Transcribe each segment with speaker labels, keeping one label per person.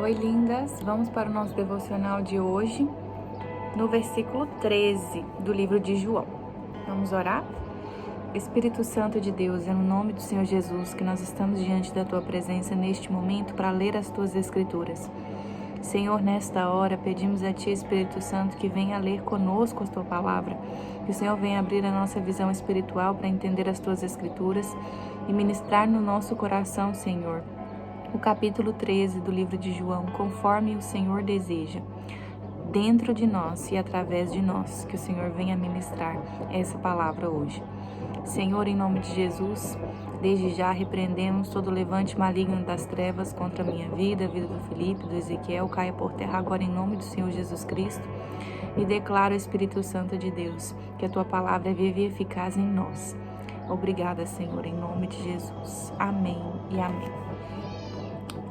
Speaker 1: Oi, lindas! Vamos para o nosso devocional de hoje, no versículo 13 do livro de João. Vamos orar? Espírito Santo de Deus, é no nome do Senhor Jesus que nós estamos diante da Tua presença neste momento para ler as Tuas Escrituras. Senhor, nesta hora pedimos a Ti, Espírito Santo, que venha ler conosco a Tua Palavra, que o Senhor venha abrir a nossa visão espiritual para entender as Tuas Escrituras e ministrar no nosso coração, Senhor, o capítulo 13 do livro de João, conforme o Senhor deseja, dentro de nós e através de nós, que o Senhor venha ministrar essa palavra hoje. Senhor, em nome de Jesus, desde já repreendemos todo levante maligno das trevas contra a minha vida, a vida do Felipe, do Ezequiel, caia por terra agora em nome do Senhor Jesus Cristo e declaro, Espírito Santo de Deus, que a Tua palavra é viva e eficaz em nós. Obrigada, Senhor, em nome de Jesus. Amém e amém.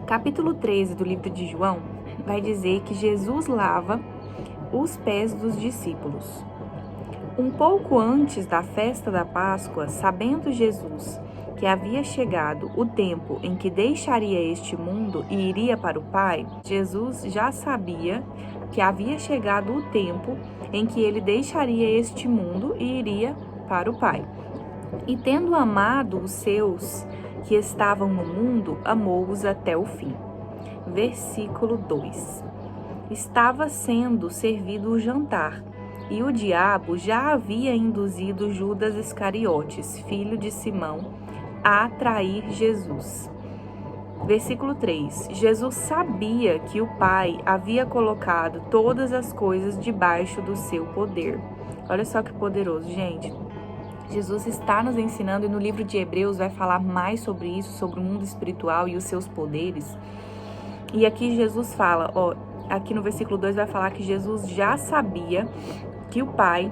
Speaker 1: Capítulo 13 do livro de João vai dizer que Jesus lava os pés dos discípulos. Um pouco antes da festa da Páscoa, sabendo Jesus que havia chegado o tempo em que deixaria este mundo e iria para o Pai, Jesus já sabia que havia chegado o tempo em que ele deixaria este mundo e iria para o Pai. E tendo amado os seus que estavam no mundo, amou-os até o fim. Versículo 2. Estava sendo servido o jantar, e o diabo já havia induzido Judas Iscariotes, filho de Simão, a trair Jesus. Versículo 3. Jesus sabia que o Pai havia colocado todas as coisas debaixo do seu poder. Olha só que poderoso, gente. Jesus está nos ensinando, e no livro de Hebreus vai falar mais sobre isso, sobre o mundo espiritual e os seus poderes. E aqui Jesus fala, aqui no versículo 2 vai falar que Jesus já sabia que o Pai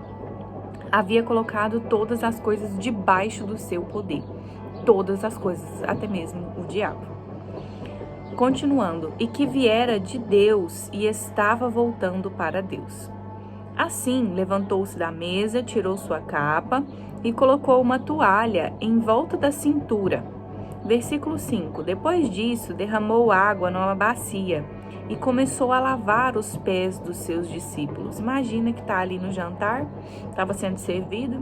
Speaker 1: havia colocado todas as coisas debaixo do seu poder. Todas as coisas, até mesmo o diabo. Continuando, e que viera de Deus e estava voltando para Deus. Assim, levantou-se da mesa, tirou sua capa e colocou uma toalha em volta da cintura. Versículo 5. Depois disso, derramou água numa bacia e começou a lavar os pés dos seus discípulos. Imagina que está ali no jantar, estava sendo servido.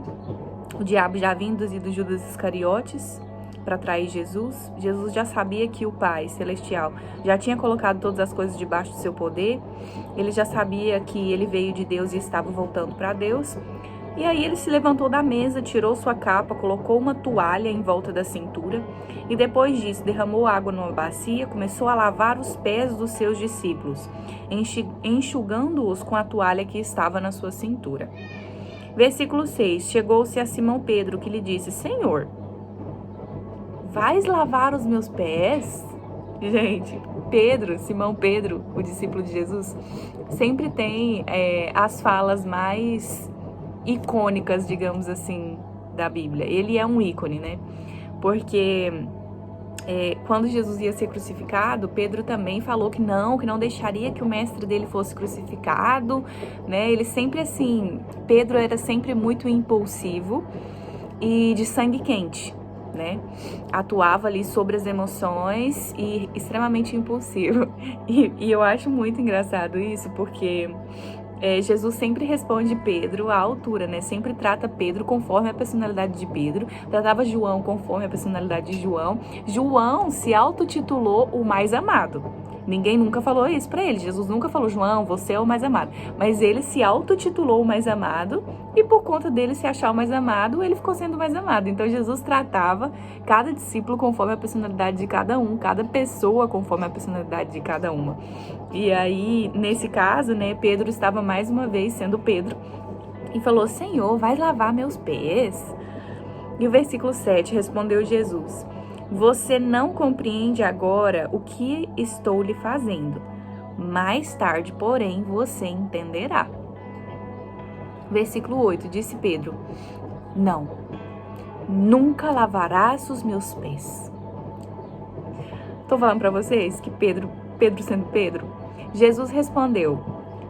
Speaker 1: O diabo já havia induzido Judas Iscariotes para trair Jesus. Jesus já sabia que o Pai Celestial já tinha colocado todas as coisas debaixo do seu poder. Ele já sabia que ele veio de Deus e estava voltando para Deus. E aí ele se levantou da mesa, tirou sua capa, colocou uma toalha em volta da cintura e depois disso derramou água numa bacia, começou a lavar os pés dos seus discípulos, enxugando-os com a toalha que estava na sua cintura. Versículo 6. Chegou-se a Simão Pedro, que lhe disse: Senhor, vais lavar os meus pés? Gente, Simão Pedro, o discípulo de Jesus, sempre tem as falas mais icônicas, digamos assim, da Bíblia. Ele é um ícone, né? Porque quando Jesus ia ser crucificado, Pedro também falou que não deixaria que o mestre dele fosse crucificado, né? Ele sempre assim, Pedro era sempre muito impulsivo e de sangue quente, né? Atuava ali sobre as emoções e extremamente impulsivo. E eu acho muito engraçado isso, porque Jesus sempre responde Pedro à altura, né? Sempre trata Pedro conforme a personalidade de Pedro, tratava João conforme a personalidade de João. João se autotitulou o mais amado. Ninguém nunca falou isso pra ele. Jesus nunca falou: João, você é o mais amado. Mas ele se autotitulou o mais amado e por conta dele se achar o mais amado, ele ficou sendo o mais amado. Então Jesus tratava cada discípulo conforme a personalidade de cada um, cada pessoa conforme a personalidade de cada uma. E aí, nesse caso, né, Pedro estava mais uma vez sendo Pedro e falou: Senhor, vai lavar meus pés? E o versículo 7, respondeu Jesus: Você não compreende agora o que estou lhe fazendo. Mais tarde, porém, você entenderá. Versículo 8, disse Pedro: Não, nunca lavarás os meus pés. Estou falando para vocês que Pedro sendo Pedro, Jesus respondeu: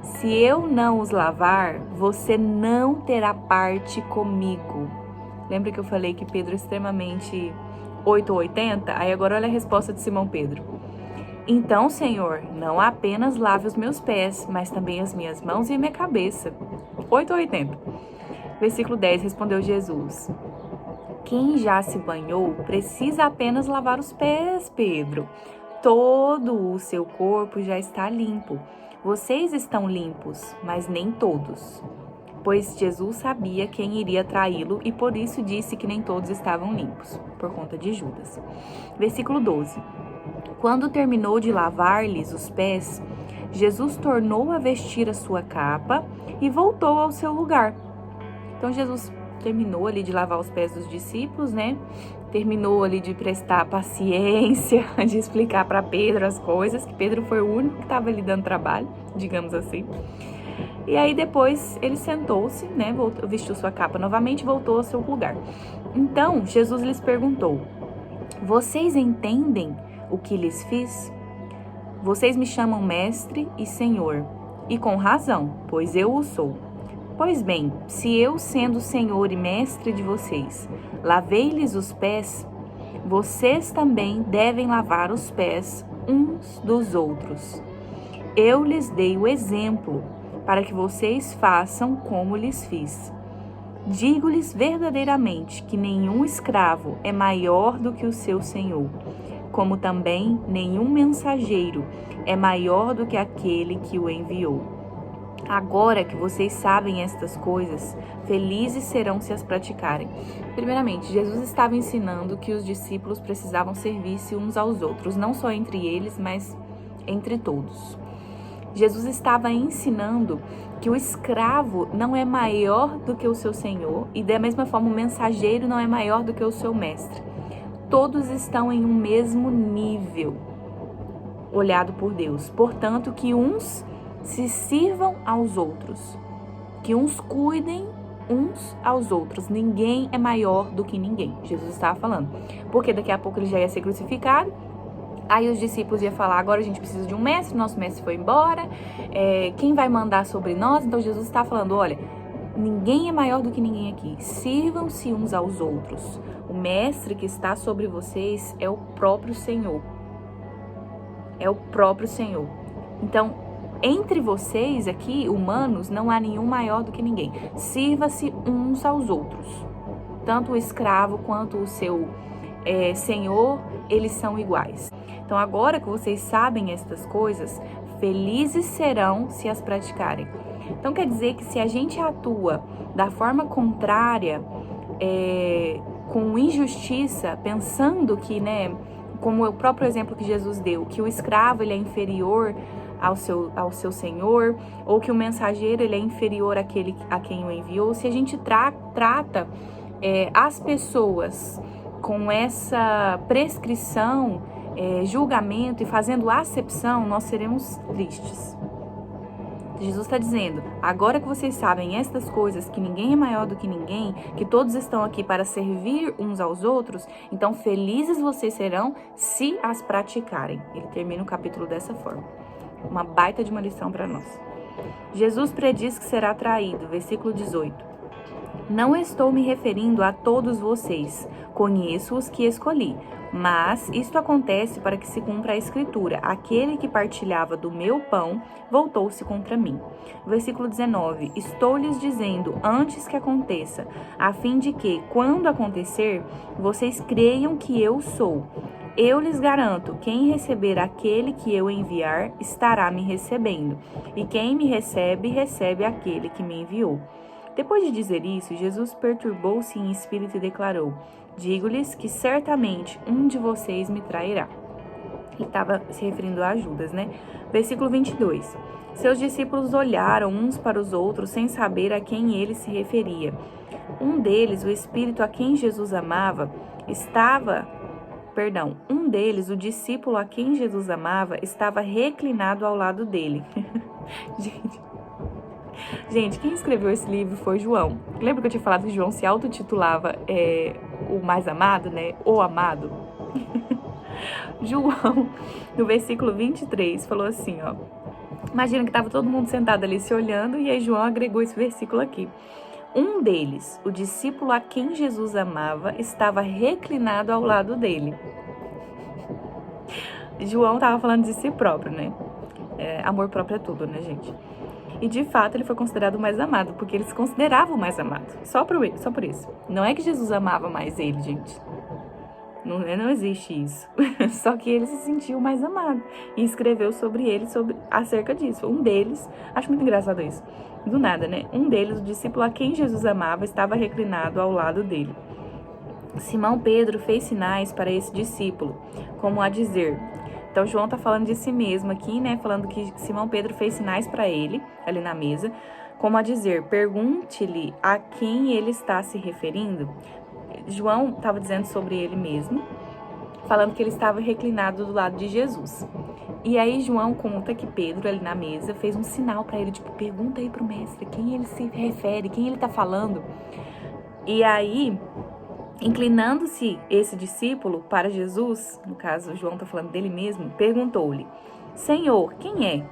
Speaker 1: Se eu não os lavar, você não terá parte comigo. Lembra que eu falei que Pedro é extremamente 8 ou 80? Aí agora olha a resposta de Simão Pedro. Então, Senhor, não apenas lave os meus pés, mas também as minhas mãos e a minha cabeça. 8 ou 80. Versículo 10, respondeu Jesus: quem já se banhou precisa apenas lavar os pés, Pedro. Todo o seu corpo já está limpo. Vocês estão limpos, mas nem todos. Pois Jesus sabia quem iria traí-lo e por isso disse que nem todos estavam limpos, por conta de Judas. Versículo 12. Quando terminou de lavar-lhes os pés, Jesus tornou a vestir a sua capa e voltou ao seu lugar. Então Jesus terminou ali de lavar os pés dos discípulos, né? Terminou ali de prestar paciência, de explicar para Pedro as coisas, que Pedro foi o único que estava ali dando trabalho, digamos assim. E aí depois ele sentou-se, né? Vestiu sua capa novamente e voltou ao seu lugar. Então Jesus lhes perguntou: vocês entendem o que lhes fiz? Vocês me chamam mestre e senhor, e com razão, pois eu o sou. Pois bem, se eu, sendo senhor e mestre de vocês, lavei-lhes os pés, vocês também devem lavar os pés uns dos outros. Eu lhes dei o exemplo, para que vocês façam como lhes fiz. Digo-lhes verdadeiramente que nenhum escravo é maior do que o seu senhor, como também nenhum mensageiro é maior do que aquele que o enviou. Agora que vocês sabem estas coisas, felizes serão se as praticarem. Primeiramente, Jesus estava ensinando que os discípulos precisavam servir-se uns aos outros, não só entre eles, mas entre todos. Jesus estava ensinando que o escravo não é maior do que o seu senhor e da mesma forma o mensageiro não é maior do que o seu mestre. Todos estão em um mesmo nível, olhado por Deus. Portanto, que uns se sirvam aos outros, que uns cuidem uns aos outros. Ninguém é maior do que ninguém, Jesus estava falando. Porque daqui a pouco ele já ia ser crucificado. Aí os discípulos iam falar, agora a gente precisa de um mestre, nosso mestre foi embora, quem vai mandar sobre nós? Então Jesus está falando, olha, ninguém é maior do que ninguém aqui, sirvam-se uns aos outros. O mestre que está sobre vocês é o próprio Senhor. É o próprio Senhor. Então, entre vocês aqui, humanos, não há nenhum maior do que ninguém. Sirva-se uns aos outros. Tanto o escravo quanto o seu senhor, eles são iguais. Então, agora que vocês sabem estas coisas, felizes serão se as praticarem. Então, quer dizer que se a gente atua da forma contrária, com injustiça, pensando que, né, como o próprio exemplo que Jesus deu, que o escravo ele é inferior ao seu senhor, ou que o mensageiro ele é inferior àquele a quem o enviou, se a gente trata as pessoas com essa prescrição, julgamento e fazendo acepção, nós seremos tristes. Jesus está dizendo, agora que vocês sabem estas coisas, que ninguém é maior do que ninguém, que todos estão aqui para servir uns aos outros, então felizes vocês serão se as praticarem. Ele termina o capítulo dessa forma. Uma baita de uma lição para nós. Jesus prediz que será traído, versículo 18. Não estou me referindo a todos vocês, conheço os que escolhi, mas isto acontece para que se cumpra a escritura, aquele que partilhava do meu pão voltou-se contra mim. Versículo 19, estou lhes dizendo antes que aconteça, a fim de que, quando acontecer, vocês creiam que eu sou. Eu lhes garanto, quem receber aquele que eu enviar, estará me recebendo, e quem me recebe, recebe aquele que me enviou. Depois de dizer isso, Jesus perturbou-se em espírito e declarou, digo-lhes que certamente um de vocês me trairá. Ele estava se referindo a Judas, né? Versículo 22. Seus discípulos olharam uns para os outros sem saber a quem ele se referia. Um deles, o espírito a quem Jesus amava, um deles, o discípulo a quem Jesus amava, estava reclinado ao lado dele. Gente, quem escreveu esse livro foi João. Lembra que eu tinha falado que João se autotitulava o mais amado, né? O amado. João, no versículo 23, falou assim, ó. Imagina que estava todo mundo sentado ali se olhando e aí João agregou esse versículo aqui. Um deles, o discípulo a quem Jesus amava, estava reclinado ao lado dele. João estava falando de si próprio, né? Amor próprio é tudo, né, gente? E de fato ele foi considerado o mais amado, porque ele se considerava o mais amado. Só por isso. Não é que Jesus amava mais ele, gente. Não existe isso. Só que ele se sentiu mais amado. E escreveu sobre ele, acerca disso. Um deles, acho muito engraçado isso. Do nada, né? Um deles, o discípulo a quem Jesus amava, estava reclinado ao lado dele. Simão Pedro fez sinais para esse discípulo, como a dizer. Então, João está falando de si mesmo aqui, né? Falando que Simão Pedro fez sinais para ele, ali na mesa, como a dizer, pergunte-lhe a quem ele está se referindo. João estava dizendo sobre ele mesmo, falando que ele estava reclinado do lado de Jesus. E aí João conta que Pedro, ali na mesa, fez um sinal para ele, tipo, pergunta aí pro mestre quem ele se refere, quem ele está falando. E aí, inclinando-se esse discípulo para Jesus, no caso João está falando dele mesmo, perguntou-lhe, Senhor, quem é?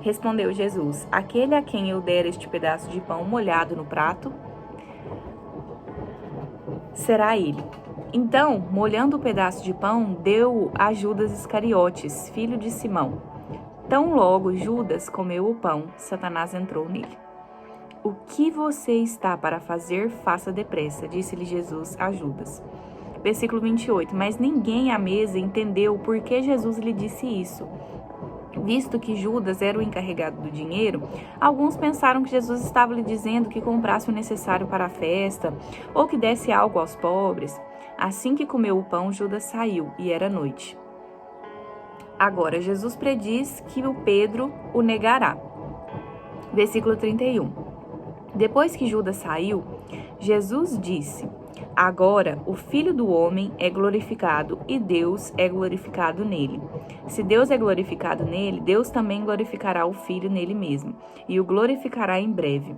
Speaker 1: Respondeu Jesus, aquele a quem eu der este pedaço de pão molhado no prato, será ele. Então, molhando o pedaço de pão, deu a Judas Iscariotes, filho de Simão. Tão logo Judas comeu o pão, Satanás entrou nele. O que você está para fazer, faça depressa, disse-lhe Jesus a Judas. Versículo 28. Mas ninguém à mesa entendeu por que Jesus lhe disse isso. Visto que Judas era o encarregado do dinheiro, alguns pensaram que Jesus estava lhe dizendo que comprasse o necessário para a festa ou que desse algo aos pobres. Assim que comeu o pão, Judas saiu e era noite. Agora, Jesus prediz que o Pedro o negará. Versículo 31. Depois que Judas saiu, Jesus disse, agora o Filho do Homem é glorificado e Deus é glorificado nele. Se Deus é glorificado nele, Deus também glorificará o Filho nele mesmo e o glorificará em breve.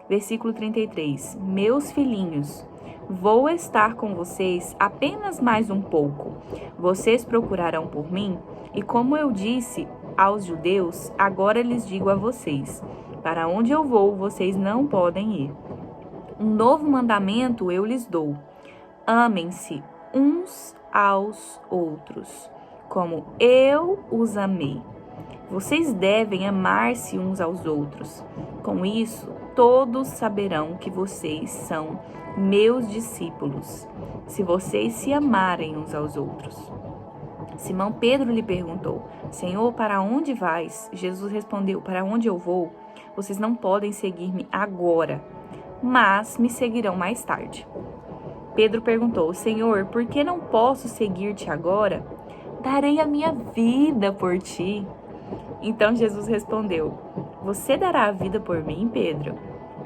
Speaker 1: Versículo 33. Meus filhinhos, vou estar com vocês apenas mais um pouco. Vocês procurarão por mim e como eu disse aos judeus, agora lhes digo a vocês. Para onde eu vou, vocês não podem ir. Um novo mandamento eu lhes dou. Amem-se uns aos outros, como eu os amei. Vocês devem amar-se uns aos outros. Com isso, todos saberão que vocês são meus discípulos, se vocês se amarem uns aos outros. Simão Pedro lhe perguntou, Senhor, para onde vais? Jesus respondeu, para onde eu vou? Vocês não podem seguir-me agora, mas me seguirão mais tarde. Pedro perguntou, Senhor, por que não posso seguir-te agora? Darei a minha vida por ti. Então Jesus respondeu, você dará a vida por mim, Pedro?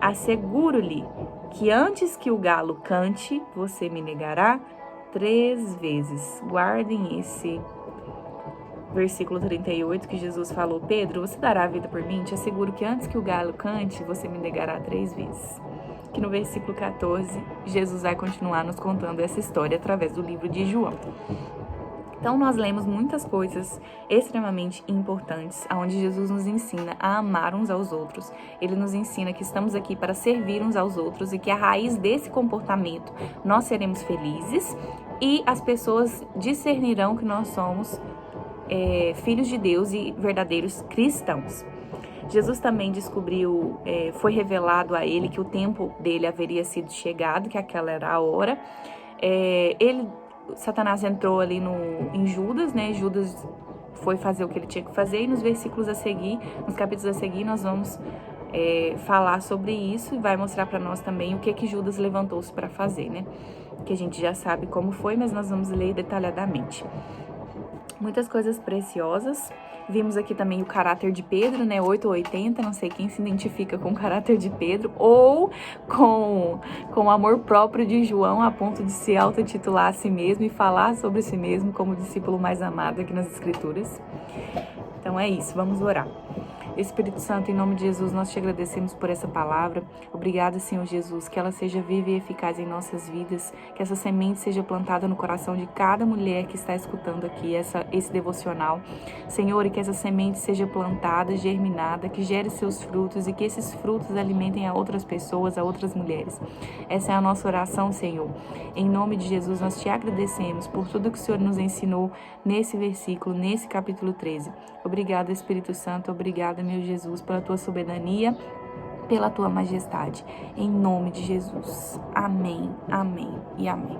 Speaker 1: Asseguro-lhe que antes que o galo cante, você me negará 3 vezes. Guardem esse versículo 38 que Jesus falou, Pedro, você dará a vida por mim? Te asseguro que antes que o galo cante, você me negará 3 vezes. Que no versículo 14, Jesus vai continuar nos contando essa história através do livro de João. Então, nós lemos muitas coisas extremamente importantes, onde Jesus nos ensina a amar uns aos outros. Ele nos ensina que estamos aqui para servir uns aos outros e que a raiz desse comportamento nós seremos felizes e as pessoas discernirão que nós somos filhos de Deus e verdadeiros cristãos. Jesus também descobriu, foi revelado a ele que o tempo dele haveria sido chegado, que aquela era a hora. Satanás entrou ali em Judas, né? Judas foi fazer o que ele tinha que fazer e nos versículos a seguir, nos capítulos a seguir, nós vamos falar sobre isso e vai mostrar para nós também o que Judas levantou-se para fazer, né? Que a gente já sabe como foi, mas nós vamos ler detalhadamente. Muitas coisas preciosas. Vimos aqui também o caráter de Pedro, né? 8 ou 80, não sei quem se identifica com o caráter de Pedro ou com o amor próprio de João, a ponto de se autotitular a si mesmo e falar sobre si mesmo como o discípulo mais amado aqui nas Escrituras. Então é isso, vamos orar. Espírito Santo, em nome de Jesus, nós te agradecemos por essa palavra. Obrigada, Senhor Jesus, que ela seja viva e eficaz em nossas vidas, que essa semente seja plantada no coração de cada mulher que está escutando aqui esse devocional. Senhor, e que essa semente seja plantada, germinada, que gere seus frutos e que esses frutos alimentem a outras pessoas, a outras mulheres. Essa é a nossa oração, Senhor. Em nome de Jesus, nós te agradecemos por tudo que o Senhor nos ensinou nesse versículo, nesse capítulo 13. Obrigada, Espírito Santo. Obrigada, meu Jesus, pela tua soberania, pela tua majestade. Em nome de Jesus. Amém, amém e amém.